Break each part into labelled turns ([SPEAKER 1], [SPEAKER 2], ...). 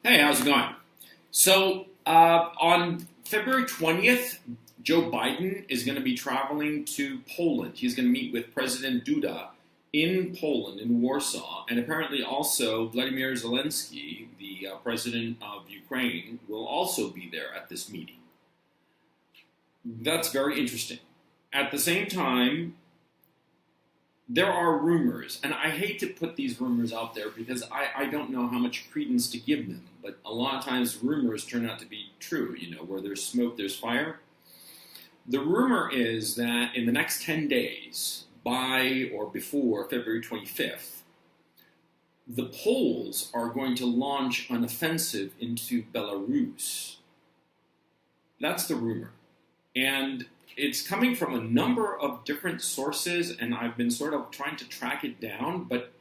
[SPEAKER 1] Hey, how's it going? So, on February 20th, Joe Biden is going to be traveling to Poland. He's going to meet with President Duda in Poland, in Warsaw, and apparently also Vladimir Zelensky, the president of Ukraine, will also be there at this meeting. That's very interesting. At the same time, there are rumors, and I hate to put these rumors out there because I don't know how much credence to give them, but a lot of times rumors turn out to be true. You know, where there's smoke, there's fire. The rumor is that in the next 10 days, by or before February 25th, the Poles are going to launch an offensive into Belarus. That's the rumor. And it's coming from a number of different sources, and I've been sort of trying to track it down, but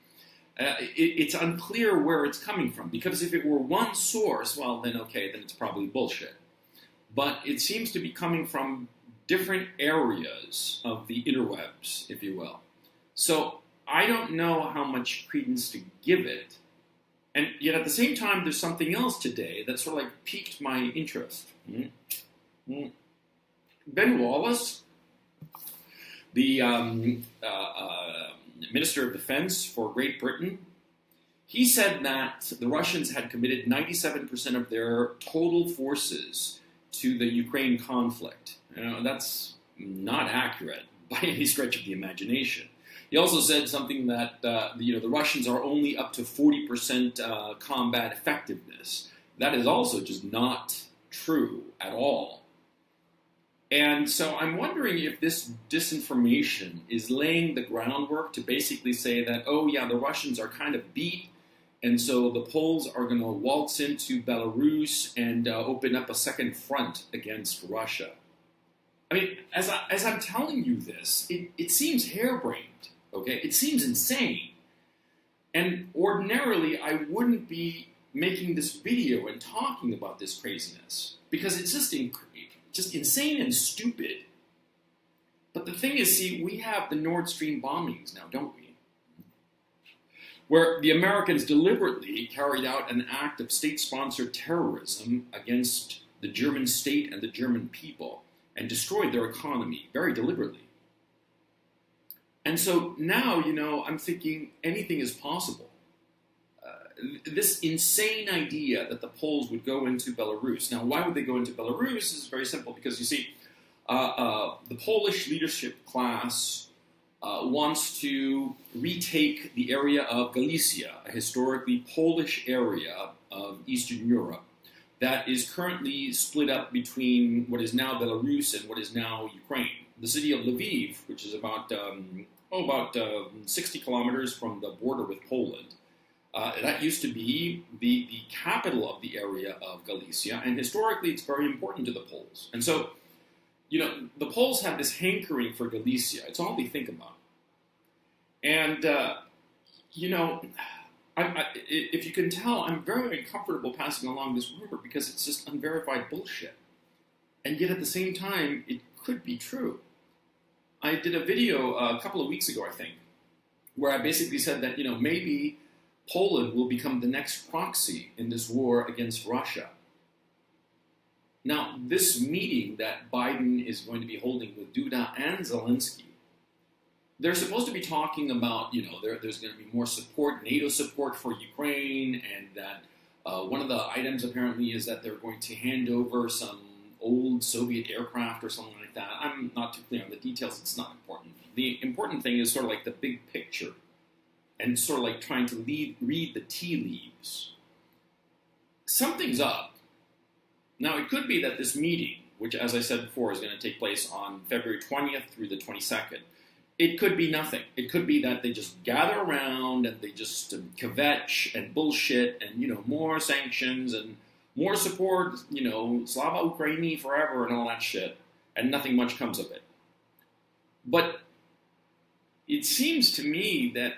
[SPEAKER 1] it's unclear where it's coming from. Because if it were one source, well, then okay, then it's probably bullshit. But it seems to be coming from different areas of the interwebs, if you will. So I don't know how much credence to give it, and yet at the same time, there's something else today that sort of like piqued my interest. Ben Wallace, the Minister of Defense for Great Britain, he said that the Russians had committed 97% of their total forces to the Ukraine conflict. You know, that's not accurate by any stretch of the imagination. He also said something that the Russians are only up to 40% combat effectiveness. That is also just not true at all. And so I'm wondering if this disinformation is laying the groundwork to basically say that, oh yeah, the Russians are kind of beat, and so the Poles are going to waltz into Belarus and open up a second front against Russia. I mean, as I'm telling you this, it seems harebrained, okay? It seems insane. And ordinarily, I wouldn't be making this video and talking about this craziness, because it's just insane and stupid. But the thing is, see, we have the Nord Stream bombings now, don't we? Where the Americans deliberately carried out an act of state-sponsored terrorism against the German state and the German people and destroyed their economy very deliberately. And so now, I'm thinking anything is possible. This insane idea that the Poles would go into Belarus. Now, why would they go into Belarus is very simple, because you see, the Polish leadership class wants to retake the area of Galicia, a historically Polish area of Eastern Europe that is currently split up between what is now Belarus and what is now Ukraine. The city of Lviv, which is about 60 kilometers from the border with Poland, that used to be the capital of the area of Galicia, and historically it's very important to the Poles. And so, the Poles have this hankering for Galicia. It's all they think about. And, if you can tell, I'm very uncomfortable passing along this rumor because it's just unverified bullshit. And yet at the same time, it could be true. I did a video a couple of weeks ago, I think, where I basically said that, maybe Poland will become the next proxy in this war against Russia. Now, this meeting that Biden is going to be holding with Duda and Zelensky, they're supposed to be talking about, there's going to be more support, NATO support for Ukraine, and that one of the items apparently is that they're going to hand over some old Soviet aircraft or something like that. I'm not too clear on the details. It's not important. The important thing is sort of like the big picture, and sort of like trying to read the tea leaves. Something's up. Now, it could be that this meeting, which, as I said before, is going to take place on February 20th through the 22nd, it could be nothing. It could be that they just gather around and they just kvetch and bullshit and, more sanctions and more support, Slava Ukraini forever and all that shit, and nothing much comes of it. But it seems to me that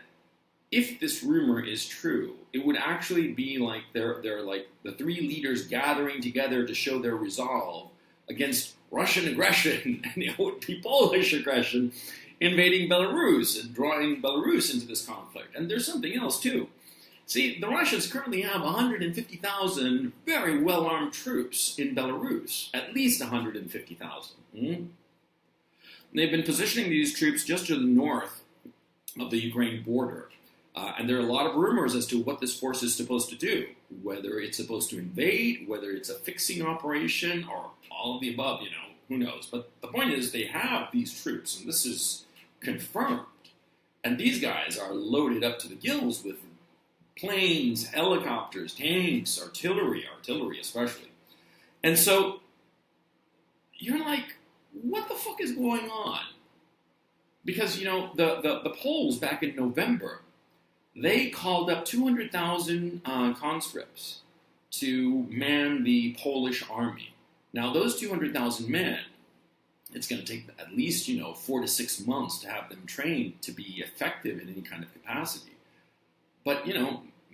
[SPEAKER 1] if this rumor is true, it would actually be like they're like the three leaders gathering together to show their resolve against Russian aggression, and it would be Polish aggression, invading Belarus and drawing Belarus into this conflict. And there's something else too. See, the Russians currently have 150,000 very well-armed troops in Belarus, at least 150,000. They've been positioning these troops just to the north of the Ukraine border. And there are a lot of rumors as to what this force is supposed to do, whether it's supposed to invade, whether it's a fixing operation, or all of the above, who knows. But the point is they have these troops, and this is confirmed. And these guys are loaded up to the gills with planes, helicopters, tanks, artillery especially. And so you're like, what the fuck is going on? Because, the Poles back in November, they called up 200,000 conscripts to man the Polish army. Now, those 200,000 men, it's going to take at least, 4 to 6 months to have them trained to be effective in any kind of capacity. But,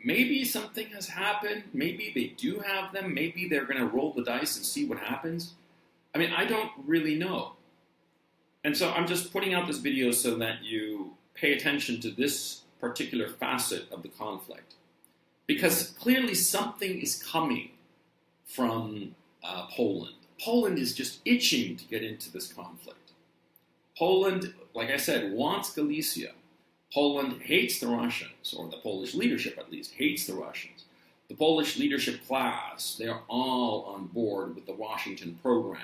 [SPEAKER 1] maybe something has happened. Maybe they do have them. Maybe they're going to roll the dice and see what happens. I mean, I don't really know. And so I'm just putting out this video so that you pay attention to this particular facet of the conflict. Because clearly something is coming from Poland. Poland is just itching to get into this conflict. Poland, like I said, wants Galicia. Poland hates the Russians, or the Polish leadership at least, hates the Russians. The Polish leadership class, they are all on board with the Washington program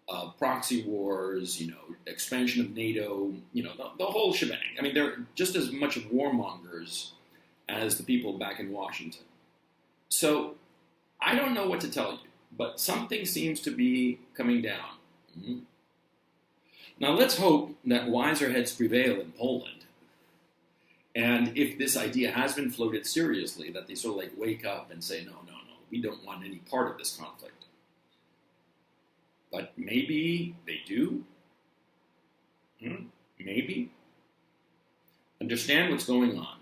[SPEAKER 1] of proxy wars, expansion of NATO, the whole shebang. I mean, they're just as much of warmongers as the people back in Washington. So I don't know what to tell you, but something seems to be coming down. Now let's hope that wiser heads prevail in Poland. And if this idea has been floated seriously, that they sort of wake up and say, no, we don't want any part of this conflict. But maybe they do. Maybe. Understand what's going on.